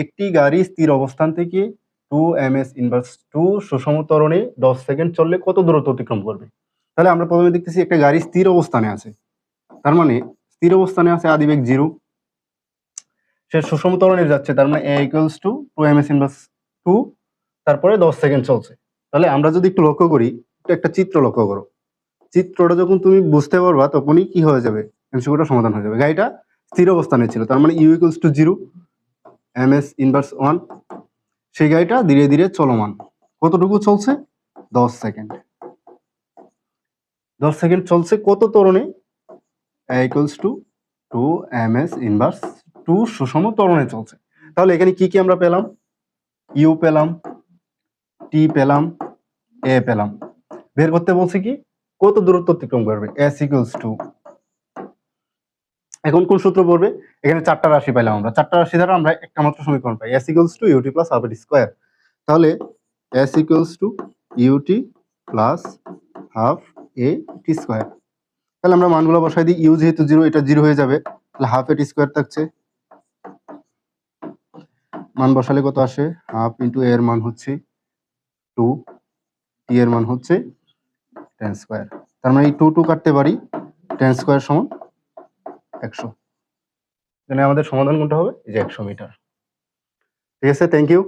একটি গাড়ি স্থির অবস্থান থেকে 2 ms ইনভার্স 2 সুষম ত্বরণে 10 সেকেন্ড চললে কত দূরত্ব অতিক্রম করবে? তাহলে আমরা প্রথমে দেখতেছি একটা গাড়ি স্থির অবস্থানে আছে, তার মানে স্থির অবস্থানে আছে আদিবেগ 0, সে সুষম ত্বরণে যাচ্ছে, তার মানে a equals to 2 ms inverse 2, তারপরে 10 সেকেন্ড চলছে। তাহলে আমরা যদি একটু লক্ষ্য করি, একটা চিত্র লক্ষ্য করো, চিত্রটা যখন তুমি বুঝতে পারবা তখনই কি হয়ে যাবে, এমসিকিউটা সমাধান হয়ে যাবে। গাড়িটা স্থির অবস্থানে ছিল, তার মানে u equals to 0, ms inverse 1, সেই গাড়িটা ধীরে ধীরে চলমান, কতটুকু চলছে? 10 সেকেন্ড। 10 সেকেন্ড চলছে কত ত্বরণে? a equals to 2 ms inverse 2 সুষম ত্বরণে চলছে। তাহলে এখানে কি কি আমরা পেলাম? ইউ পেলাম, টি পেলাম, এ পেলাম। বের করতে বলছি কি কত দূরত্ব অতিক্রম করবে, s ইকুয়ালস টু, এখন কোন সূত্র পড়বে? এখানে চারটা রাশি পাইলাম আমরা, চারটা রাশি দ্বারা আমরা একটা মাত্র সমীকরণ পাই, s equals to u t plus half a t square. তাহলে s equals to u t plus half a t square. তাহলে আমরা মানগুলো বসাই দিই, ইউ যেহেতু 0, এটা 0 হয়ে যাবে, তাহলে হাফ এটি স্কয়ার থাকছে, মান বসালে কত আসে? হাফ ইন্টু এর মান হচ্ছে 2, টি এর মান হচ্ছে 10 স্কয়ার, তার মানে এই 2 2 কাটতে পারি, 10 স্কয়ার সমান 100। এখানে আমাদের সমাধান কোনটা হবে? এই যে 100 মিটার। ঠিক আছে, থ্যাংক ইউ।